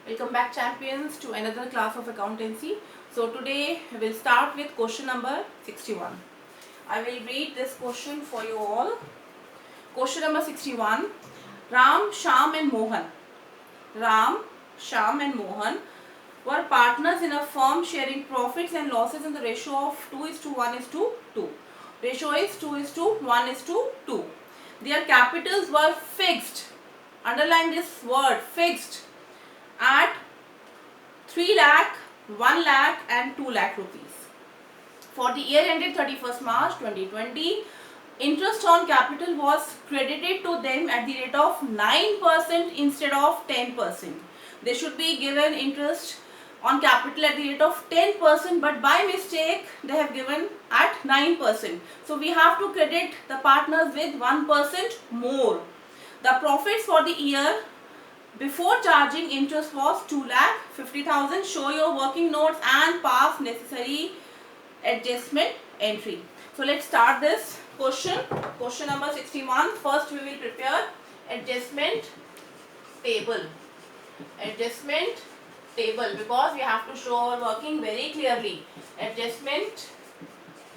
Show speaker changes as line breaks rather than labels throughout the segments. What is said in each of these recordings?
Welcome back, champions, to another class of accountancy. So today we will start with question number 61. I will read this question for you all. Question number 61. Ram, Shyam and Mohan. Ram, Shyam and Mohan were partners in a firm sharing profits and losses in the ratio of 2:1:2. Ratio is 2:1:2. Their capitals were fixed. Underline this word, fixed, at 3 lakh, 1 lakh and 2 lakh rupees. For the year ended 31st March 2020, interest on capital was credited to them at the rate of 9% instead of 10%. They should be given interest on capital at the rate of 10%, but by mistake they have given at 9%. So we have to credit the partners with 1% more. The profits for the year before charging interest was 2,50,000. Show your working notes and pass necessary adjustment entry. So let's start this question. Question number 61. First we will prepare adjustment table. Adjustment table, because we have to show our working very clearly. Adjustment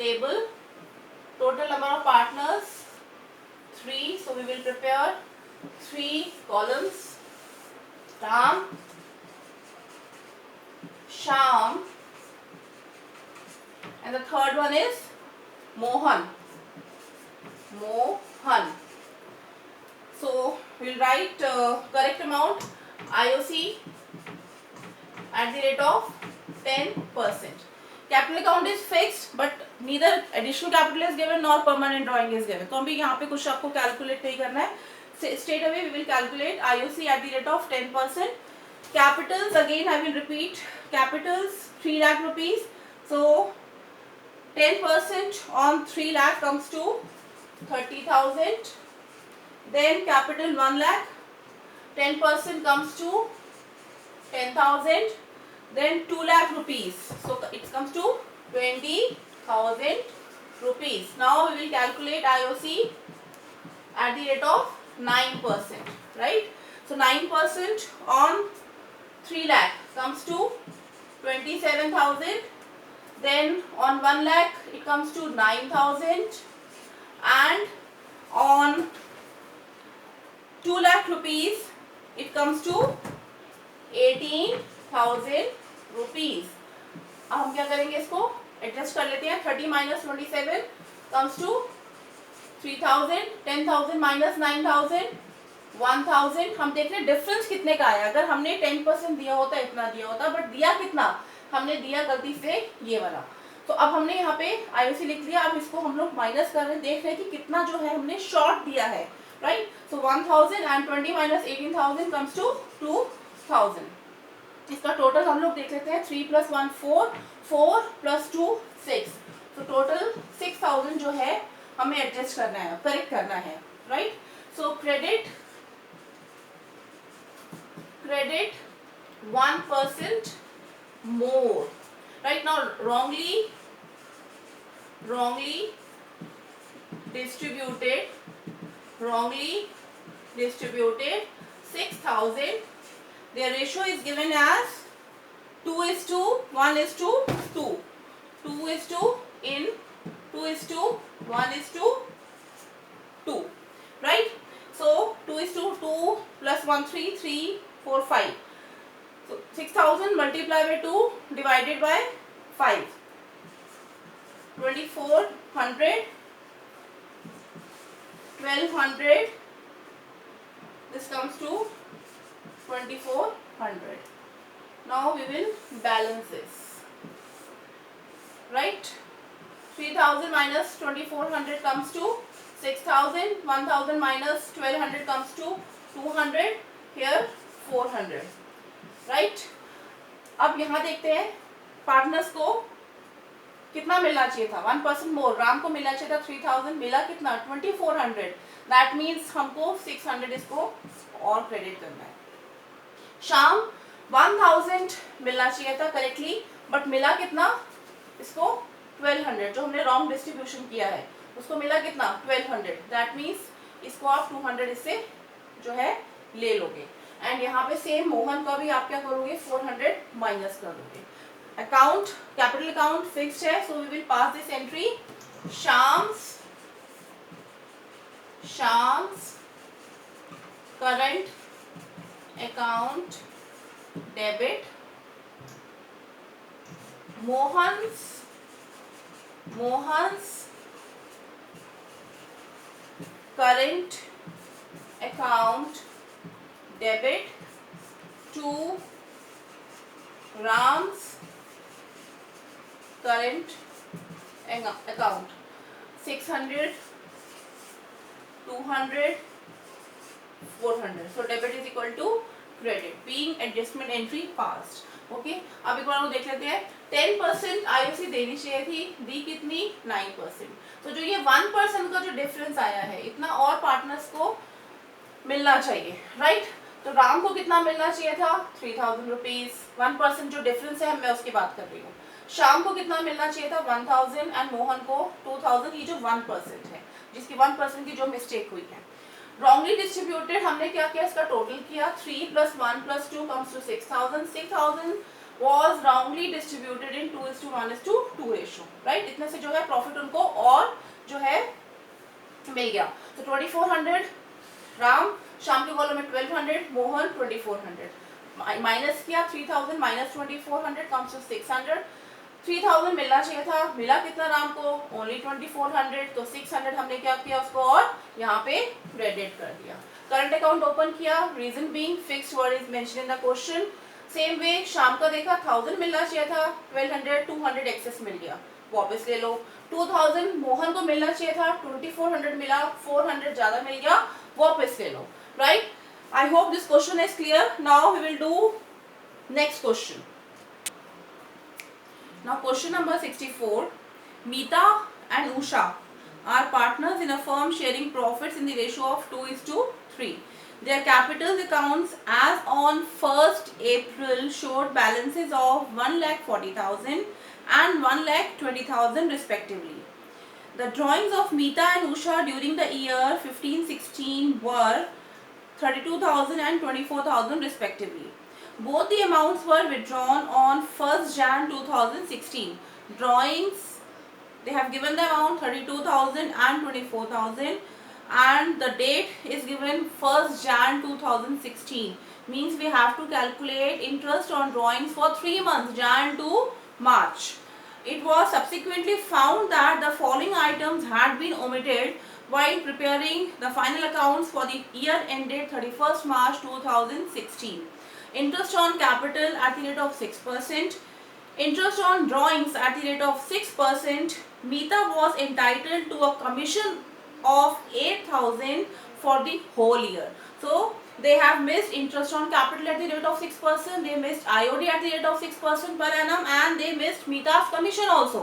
table. Total number of partners 3. So we will prepare 3 columns. Ram, Shyam, and the third one is Mohan. Mohan. So we will write correct amount IOC at the rate of 10%. Capital account is fixed, but neither additional capital is given nor permanent drawing is given. तो अभी यहाँ पे कुछ आपको calculate नहीं करना है. Straight away we will calculate IOC at the rate of 10%. Capitals, again I will repeat, capitals 3 lakh rupees. So 10% on 3 lakh comes to 30,000. Then capital 1 lakh, 10% comes to 10,000. Then 2 lakh rupees. So it comes to 20,000 rupees. Now we will calculate IOC at the rate of 9%, right? So 9% on 3 lakh comes to 27,000. Then on 1 lakh it comes to 9,000, and on 2 lakh rupees it comes to 18,000 rupees. अब हम क्या करेंगे, इसको adjust कर लेते हैं. 30 minus 27 comes to 3,000. 10,000 minus 9,000 1,000. हम देख रहे हैं डिफरेंस कितने का आया. अगर हमने 10% दिया होता इतना दिया होता, बट दिया कितना, हमने दिया गलती से ये वाला. तो अब हमने यहाँ पे IOC लिख दिया. अब इसको हम लोग माइनस कर रहे हैं, देख रहे हैं कि कितना जो है हमने शॉर्ट दिया है, right. So 1,000 and 20 minus 18,000 comes to 2,000. इसका टोटल हम लोग देख लेते हैं. 3 plus 1 4, 4 plus 2 6. तो टोटल 6,000 जो है हमें एडजस्ट करना है, करेक्ट करना है, right. So credit 1% more. Right now wrongly distributed 6,000. Their ratio is given as 2:1:2. 2:1:2, right? So 2:2 plus 1 3 3 4 5. So 6,000 multiplied by 2 divided by 5. 2,400, 1,200. This comes to 2,400. Now we will balance this, right? 3,000 minus 2,400 comes to 6,000. 1,000 minus 1,200 comes to 200. Here 400, right. अब यहाँ देखते हैं partners को कितना मिलना चाहिए था. 1% मोर. राम को मिलना चाहिए था 3,000, मिला कितना 2,400. दैट मीन्स हमको 600 इसको और क्रेडिट करना है. शाम 1,000 मिलना चाहिए था करेक्टली, बट मिला कितना इसको 1,200. जो हमने रॉन्ग डिस्ट्रीब्यूशन किया है उसको मिला कितना 1,200. दैट मीन्स इसको आप 200 इससे जो है ले लोगे. एंड यहाँ पे सेम मोहन का भी आप क्या करोगे 400 माइनस कर दोगे. अकाउंट कैपिटल अकाउंट फिक्स्ड है, so we will pass this entry. Sham's current account debit. Mohan's current account debit to Ram's current account. 600, 200, 400. So debit is equal to credit. Being adjustment entry passed. Okay, अब एक बार वो देख लेते हैं. 10% IOC देनी चाहिए थी, दी कितनी 9%. तो जो ये 1% का जो डिफरेंस आया है, इतना और पार्टनर्स को मिलना चाहिए, राइट? तो राम को कितना मिलना चाहिए था 3000 रुपीज. 1% जो डिफरेंस है मैं उसकी बात कर रही हूँ. शाम को कितना मिलना चाहिए था 1000 एंड मोहन को 2000. ये जो 1% है, जिसकी 1% की जो मिस्टेक हुई है, wrongly distributed. हमने क्या किया, इसका टोटल किया. 3 + 1 + 2 comes to 6000. 6000 was wrongly distributed in 2:1:2 ratio, right? इतने से जो है प्रॉफिट उनको और जो है मिल गया. तो 2400 राम, शाम के कॉलम में 1200, मोहन 2400. माइनस किया 3000 माइनस 2400 comes to 600. 3000 मिलना चाहिए था, मिला कितना राम को ओनली 2400. तो 600 हमने क्या किया उसको और यहाँ पे क्रेडिट कर दिया. करंट अकाउंट ओपन किया. Reason being fixed word is mention in the question. Same way Sham का देखा 1000 मिलना चाहिए था, 1200, 200 एक्सेस मिल गया, वापस ले लो. 2000 मोहन को मिलना चाहिए था, 2400 मिला, 400 ज्यादा मिल गया, वापस ले लो, right? I hope this question is clear. Now we will do next question. Now question number 64. Meeta and Usha are partners in a firm sharing profits in the ratio of 2:3. Their capital accounts as on 1st April showed balances of 1,40,000 and 1,20,000 respectively. The drawings of Meeta and Usha during the year 15-16 were 32,000 and 24,000 respectively. Both the amounts were withdrawn on 1st Jan 2016. Drawings, they have given the amount 32,000 and 24,000 and the date is given 1st Jan 2016. Means we have to calculate interest on drawings for 3 months, Jan to March. It was subsequently found that the following items had been omitted while preparing the final accounts for the year ended 31st March 2016. Interest on capital at the rate of 6%, interest on drawings at the rate of 6%. Meeta was entitled to a commission of 8,000 for the whole year. So they have missed interest on capital at the rate of 6%, they missed IOD at the rate of 6% per annum, and they missed Meeta's commission also.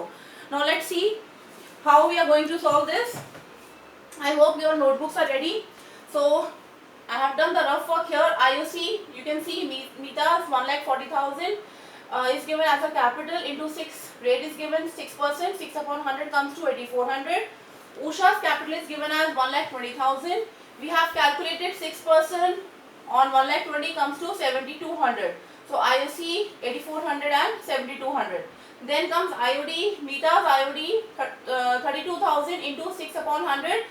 Now let's see how we are going to solve this. I hope your notebooks are ready. So I have done the rough work here. IOC, you can see Meeta's 1,40,000 is given as a capital into 6. Rate is given 6%. 6 upon 100 comes to 8,400. Usha's capital is given as 1,20,000. We have calculated 6% on 1,20,000 comes to 7,200. So IOC 8,400 and 7,200. Then comes IOD. Meeta's IOD 32,000 into 6 upon 100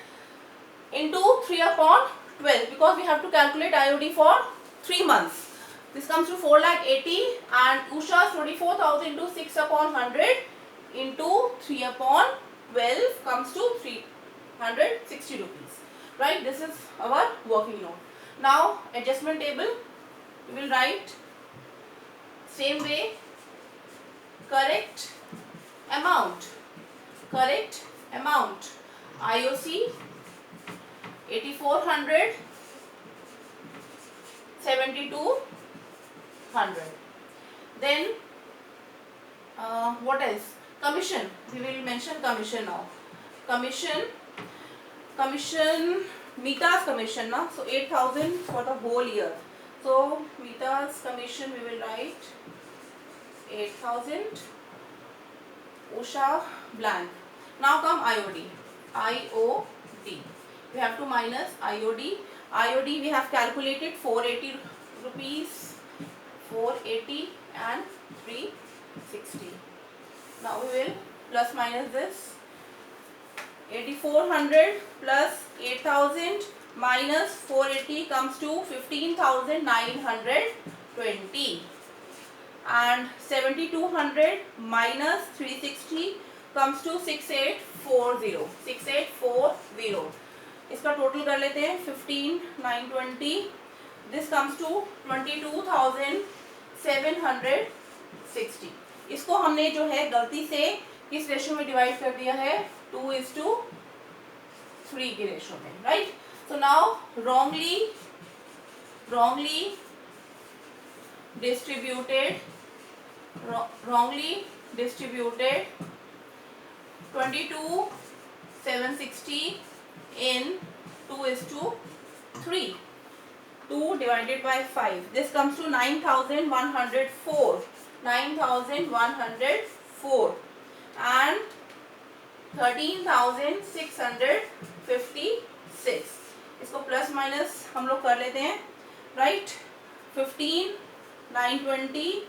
into 3 upon 12, because we have to calculate IOD for 3 months. This comes to 4,80,000 and Usha's 24,000 into 6 upon 100 into 3 upon 12 comes to 360 rupees. Right? This is our working note. Now adjustment table, we will write same way, correct amount, IOC 8,400, 7,200. Then what else? Commission. We will mention commission now. Commission, Meeta's commission now. So 8,000 for the whole year. So Meeta's commission we will write 8,000. Usha blank. Now come IOD. We have to minus IOD. We have calculated 480 rupees 480 and 360. Now we will plus minus this. 8400 plus 8000 minus 480 comes to 15920, and 7200 minus 360 comes to 6840. इसका total कर लेते हैं 15920. This comes to 22760. इसको हमने जो है गलती से किस रेशो में डिवाइड कर दिया है, 2:3 की रेशो में, right. So now wrongly distributed 22760 in 2:3. 2 divided by 5. This comes to 9104. 9104 and 13,656. इसको प्लस माइनस हम लोग कर लेते हैं, right. 15,920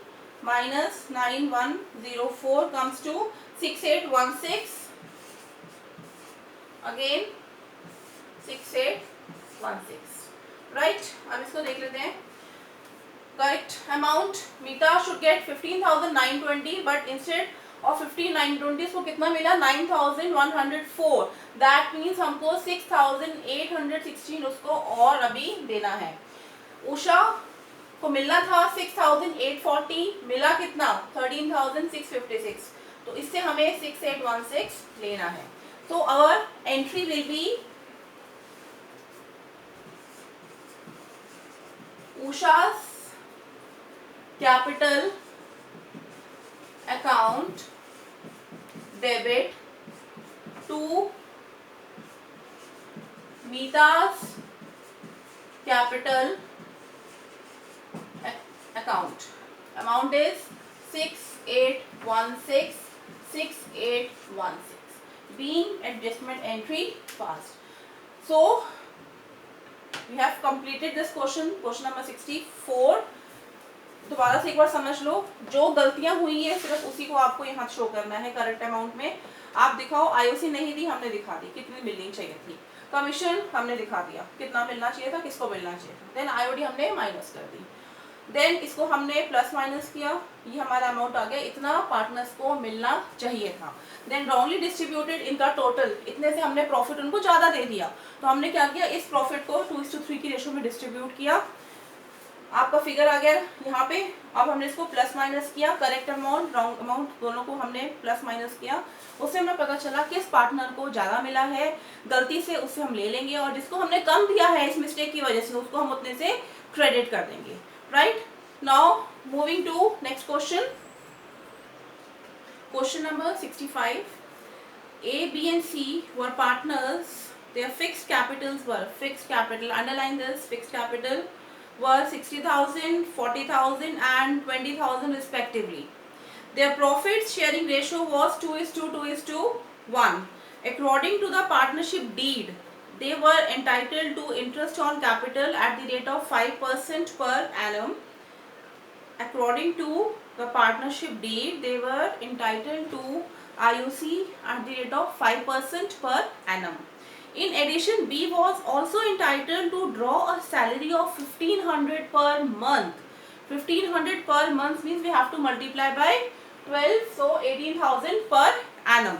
minus 9104 comes to 6816. Again 6816, right. अब इसको देख लेते हैं. Correct amount Meeta should get 15,920, but instead और 15,920 को कितना मिला, 9,104. दैट मीन्स हमको 6,816 उसको और अभी देना है. उषा को मिलना था 6,840, मिला कितना, 13,656. तो इससे हमें 6816 लेना है. तो आवर एंट्री विल बी उषा's capital account debit to Meeta's capital account. Amount is 6816. Being adjustment entry passed. So we have completed this question number 64. दोबारा से एक बार समझ लो, जो गलतियां हुई है सिर्फ उसी को आपको यहाँ शो करना है करेक्ट अमाउंट में. आप दिखाओ, आईओसी नहीं दी, हमने दिखा दी कितनी मिलनी चाहिए थी. कमीशन हमने दिखा दिया कितना मिलना चाहिए था, किसको मिलना चाहिए था. देन आईओडी हमने माइनस कर दी. देन इसको हमने प्लस माइनस किया, ये हमारा अमाउंट आ गया, इतना पार्टनर्स को मिलना चाहिए था. देन रॉन्गली डिस्ट्रीब्यूटेड, इनका टोटल इतने से हमने प्रॉफिट उनको ज़्यादा दे दिया, तो हमने क्या किया, इस प्रॉफिट को 2:3 की रेशो में डिस्ट्रीब्यूट किया. आपका फिगर आ गया यहाँ पे. अब हमने इसको प्लस माइनस किया, करेक्ट अमाउंट रॉन्ग अमाउंट दोनों को हमने प्लस माइनस किया. उससे हमें पता चला किस पार्टनर को ज़्यादा मिला है, गलती से उससे हम ले लेंगे, और जिसको हमने कम दिया है इस मिस्टेक की वजह से उसको हम उतने से क्रेडिट कर देंगे, right. Now moving to next question. Question number 65. A, B and C were partners. Their fixed capitals were, fixed capital, underline this, fixed capital were 60,000, 40,000 and 20,000 respectively. Their profit sharing ratio was 2:1. According to the partnership deed, they were entitled to interest on capital at the rate of 5% per annum. According to the partnership deed, they were entitled to IOC at the rate of 5% per annum. In addition, B was also entitled to draw a salary of 1,500 per month. 1,500 per month means we have to multiply by 12, so 18,000 per annum.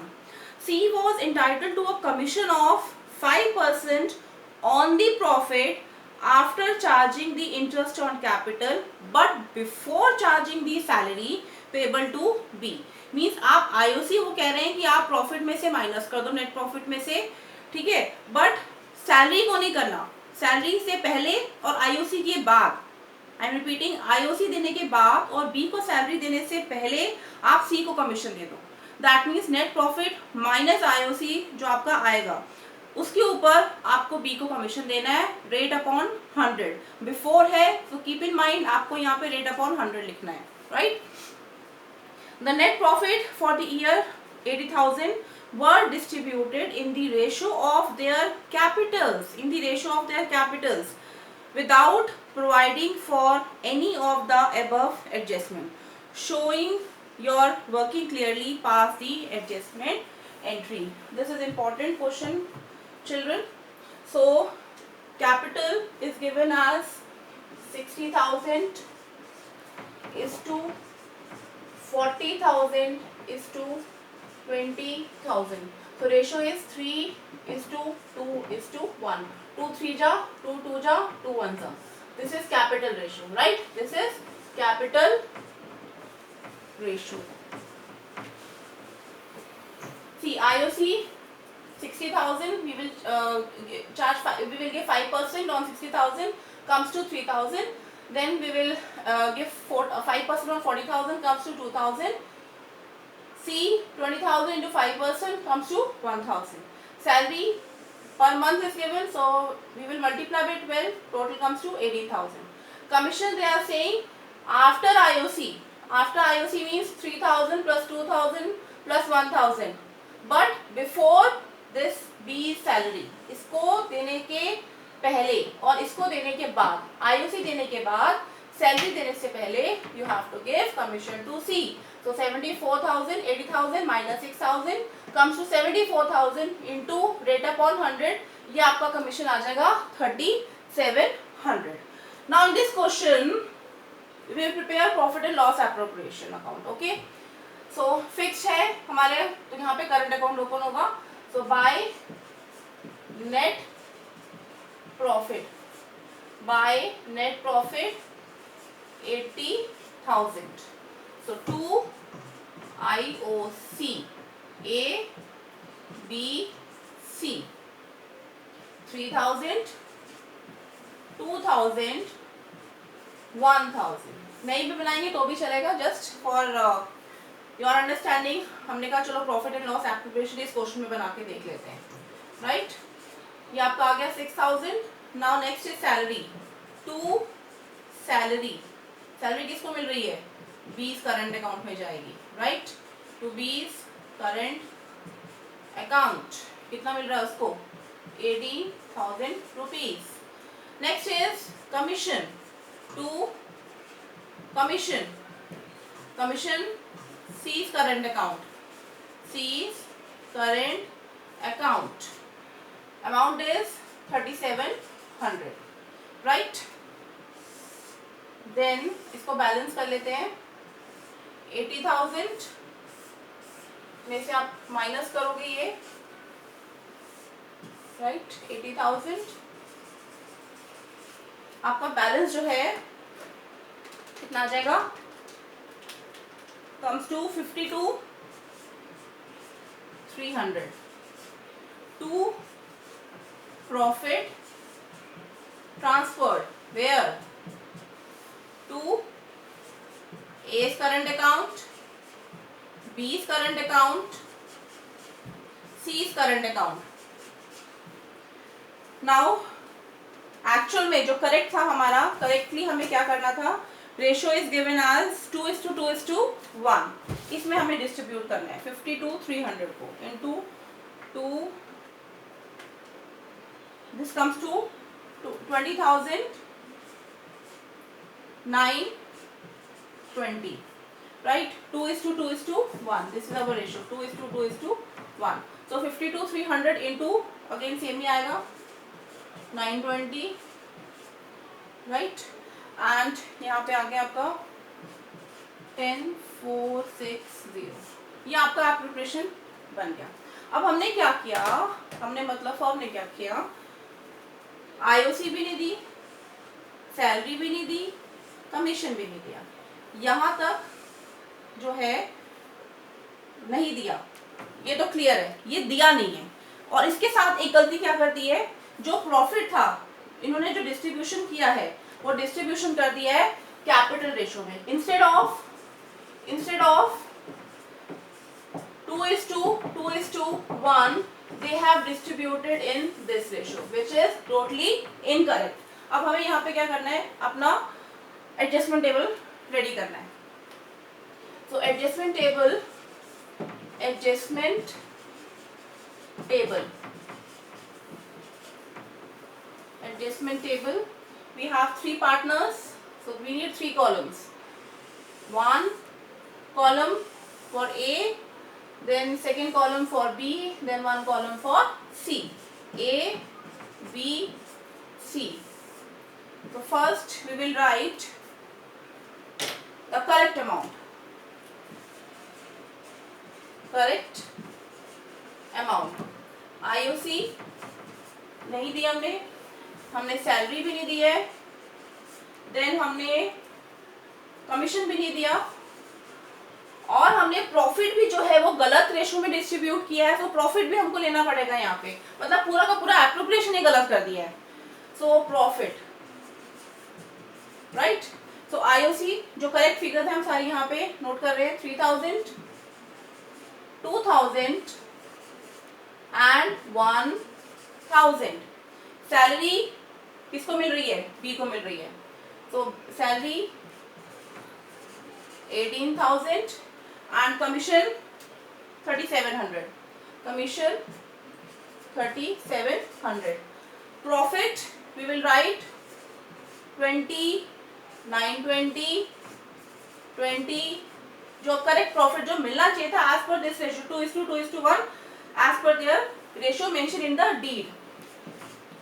C was entitled to a commission of 5% on the profit after charging the interest on capital, but before charging the salary payable to B. Means आप IOC वो कह रहे हैं कि आप profit में से minus कर दो, नेट प्रॉफिट में से, ठीक है, बट सैलरी को नहीं करना. सैलरी से पहले और आईओसी के बाद, आई एम रिपीटिंग, आईओसी देने के बाद और बी को सैलरी देने से पहले आप सी को कमीशन दे दो. That means net profit minus IOC जो आपका आएगा उसके ऊपर आपको बी को कमीशन देना है, रेट अपॉन 100. बिफोर है तो कीप इन माइंड आपको यहाँ पे रेट अपॉन 100 लिखना है, right. The net profit for the year 80,000 were distributed in the ratio of their capitals. without providing for any of the above adjustment, showing your working clearly past the adjustment entry. This is important question, children. So capital is given as 60,000 is to 40,000 is to 20,000. So ratio is 3 is to 2 is to 1. 2 3 ja, 2 2 ja, 2 1 ja. This is capital ratio, right? This is capital ratio. See, IOC 60,000, we will we will give 5% on 60,000, comes to 3,000. Then we will give 5% on 40,000, comes to 2,000. C, 20,000 into 5% comes to 1,000. Salary per month is given, so we will multiply by 12, total comes to 18,000. Commission, they are saying after IOC means 3,000 plus 2,000 plus 1,000. But before this B salary, इसको देने के पहले और इसको देने के बाद, IOC देने के बाद, सैलरी देने से पहले you have to give commission to C. So 74,000, 80,000 minus 6,000 comes to 74,000 into rate upon 100. ये आपका कमीशन आ जाएगा 3,700. Now in this question we will prepare profit and loss appropriation account. Okay. So fixed है हमारे, तो यहाँ पे current account open होगा. So by net profit 80,000. So to IOC A B C 3,000 2,000 1,000. नहीं भी बनाएंगे तो भी चलेगा, जस्ट फॉर योर अंडरस्टैंडिंग. हमने कहा चलो प्रॉफिट एंड लॉस एप्रोप्रिएशन इस क्वेश्चन में बना के देख लेते हैं, राइट? ये आपका आ गया 6,000. Now next is salary. To salary किसको मिल रही है? बीस करंट अकाउंट में जाएगी, right? To B's current account कितना मिल रहा है उसको? 18,000 rupees. Next is commission. To commission C's current account. Amount is 3,700, right? Then इसको बैलेंस कर लेते हैं. 80,000 में से आप माइनस करोगे ये, राइट? 80,000 आपका बैलेंस जो है कितना आ जाएगा? comes to 52,300. To profit transferred where? To A's current account, B's current account, C's current account. Now actual में जो करेक्ट था हमारा, करेक्टली हमें क्या करना था? Ratio is given as 2:2:1. इसमें हमें डिस्ट्रीब्यूट करना है 52,300 को into 2. This comes to 20,920, right? 2:2:1. This is our ratio 2:2:1. So 52,300 into again same ही आएगा 920, राइट? एंड यहाँ पे आ गया आपका 10,460. ये आपका एप्रोप्रिएशन बन गया. अब हमने क्या किया? हमने मतलब फर्म ने क्या किया? आईओसी भी नहीं दी, सैलरी भी नहीं दी, कमीशन भी नहीं दिया. यहाँ तक जो है नहीं दिया, ये तो क्लियर है, ये दिया नहीं है. और इसके साथ एक गलती क्या कर दी है? जो प्रॉफिट था इन्होंने जो डिस्ट्रीब्यूशन किया है वो डिस्ट्रीब्यूशन कर दिया है कैपिटल रेशियो में. Instead of 2:1 they have distributed in this ratio which is totally incorrect. अब हमें यहाँ पे क्या करना है? अपना एडजस्टमेंट टेबल रेडी करना है. So adjustment table we have 3 partners, so we need 3 columns. One column for A, then second column for B, then one column for C. A, B, C. So first we will write the correct amount. Correct amount. IOC नहीं दिया हमने salary भी नहीं दी है, then हमने commission भी नहीं दिया, और हमने प्रॉफिट भी जो है वो गलत रेशो में डिस्ट्रीब्यूट किया है, तो प्रॉफिट भी हमको लेना पड़ेगा यहाँ पे, मतलब पूरा का पूरा एप्रोप्रिएशन ही गलत कर दिया है. So profit, right. सो आईओसी जो करेक्ट फिगर है हम सारी यहाँ पे नोट कर रहे हैं. 3000, 2000 एंड 1000. सैलरी किसको मिल रही है? बी को मिल रही है. तो salary 18,000 and commission 3,700. Commission 3,700. Profit we will write 20, 920, 20. जो करेक्ट प्रॉफिट जो मिलना चाहिए था as per this ratio 2:2:1 as per their ratio mentioned in the deed.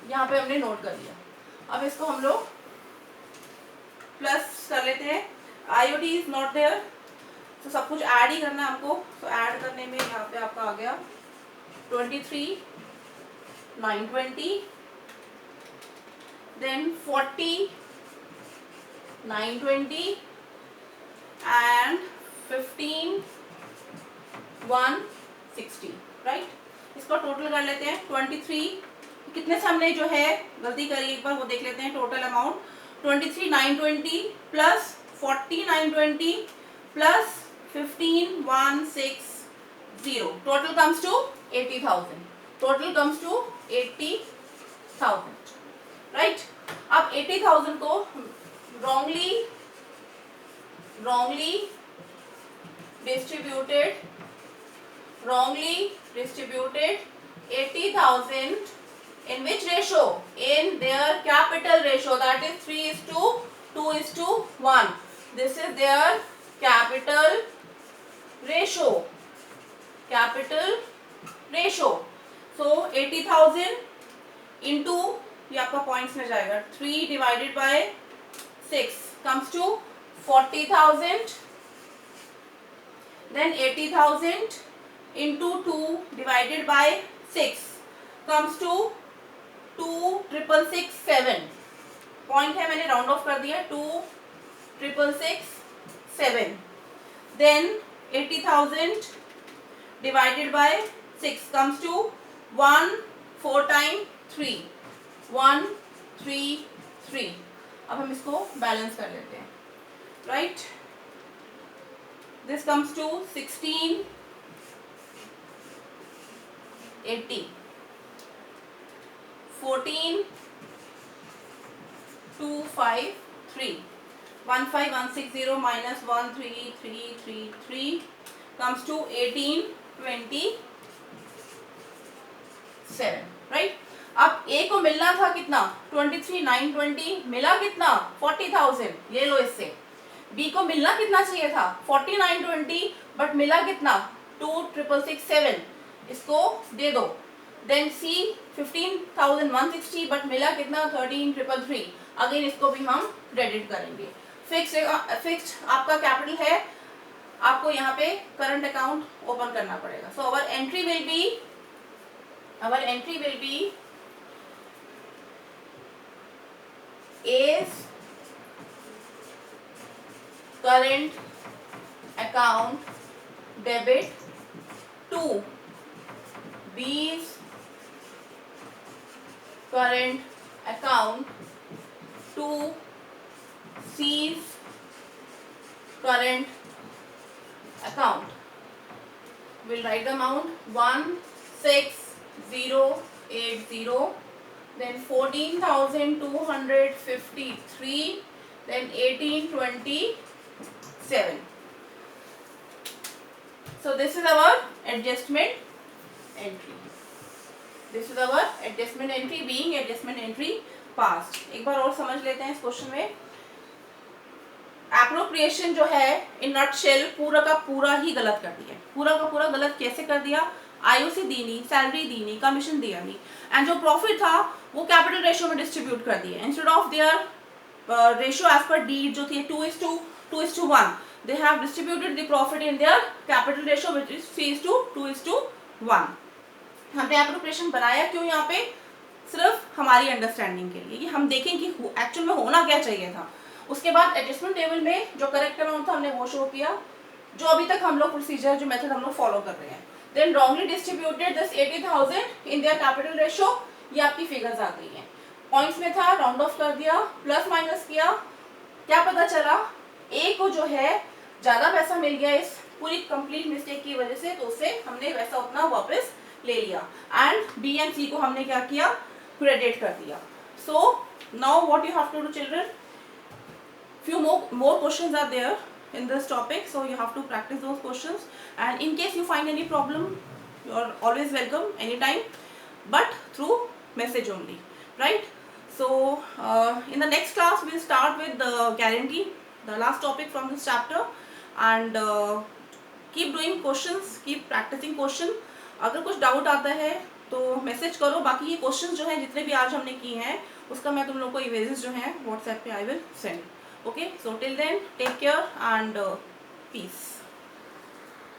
यहाँ पे हमने नोट कर लिया. अब इसको हम लोग प्लस कर लेते हैं. IOD is not there, तो सब कुछ ऐड ही करना है आपको. तो ऐड करने में यहाँ पे आपका आ गया 23, 920, then 40, 920 and 15, 160. राइट. इसको टोटल कर लेते हैं. 23 कितने से हमने जो है गलती करी एक बार वो देख लेते हैं. Total amount 23, 920 plus 40, 920 plus 15, 160. Total comes to 80,000. Total comes to 80,000. Right? अब 80,000 को wrongly distributed 80,000 in which ratio? In their capital ratio, that is 3:2:1. This is their capital ratio. So 80,000 into ये आपका पॉइंट्स में जाएगा. 3 divided by 6 comes to 40,000. Then 80,000 into 2 divided by 6 comes to 2,667. Point है मैंने round off कर दिया. 2,667. Then 80,000 divided by 6 comes to 1 4 time 3 133. अब हम इसको बैलेंस कर लेते हैं. Right. This comes to 1680. 14,253. 15,160 minus 1,333 comes to 1827. Right. अब ए को मिलना था कितना? 23,920. मिला कितना? 40,000. ये लो इससे. बी को मिलना कितना चाहिए था? 40,920 बट मिला कितना? 2,667. इसको दे दो. देन सी 15,160 बट मिला कितना? 13,333. अगेन इसको भी हम क्रेडिट करेंगे. फिक्स्ड आपका कैपिटल है, आपको यहाँ पे करंट अकाउंट ओपन करना पड़ेगा. So our entry will be A's current account debit to B's current account to C's current account. We'll write the amount 16080, then 14,253, then 1827. So this is our adjustment entry. Being adjustment entry, past. एक बार और समझ लेते हैं इस question में। Appropriation जो है in nutshell पूरा का पूरा ही गलत कर दिया, पूरा का पूरा गलत कैसे कर दिया? आईओसी दी नहीं, सैलरी दी नहीं, कमीशन दिया नहीं, एंड जो प्रॉफिट था वो कैपिटल रेशियो में डिस्ट्रीब्यूट कर दिया instead of their ratio as per deed जो थी 2:1 they have distributed the profit in their capital ratio which is 3:2:1। हमने एप्रोप्रिएशन बनाया क्यों यहाँ पे? सिर्फ हमारी अंडरस्टैंडिंग के लिए, कि हम देखें कि एक्चुअल में होना क्या चाहिए था। उसके बाद एडजस्टमेंट टेबल में जो करेक्ट अमाउंट था हमने वो शो किया, जो अभी तक हम लोग प्रोसीजर जो मेथड हम लोग फॉलो कर रहे हैं। Then wrongly distributed this 80,000 in their capital ratio, ये आपकी फिगर्स आ गई हैं। पॉइंट्स में था, राउंड ऑफ कर दिया, प्लस माइनस किया, क्या पता चला? ए को जो है ज़्यादा पैसा मिल गया इस पूरी कंप्लीट मिस्टेक की वजह से, तो उससे हमने वैसा उतना वापस ले लिया, एंड बी एंड सी को हमने क्या किया? क्रेडिट कर दिया। So now what you have to do children, few more questions are there in this topic, so you have to practice those questions, and in case you find any problem you are always welcome anytime, but through message only, right? So in the next class we'll start with the guarantee, the last topic from this chapter, and keep doing questions, keep practicing question. अगर कुछ doubt आता है तो message करो, बाकी ये questions जो हैं जितने भी आज हमने किए हैं उसका मैं तुम लोग को इमेजेस जो हैं व्हाट्सएप पे I will send. Okay, so till then, take care and peace.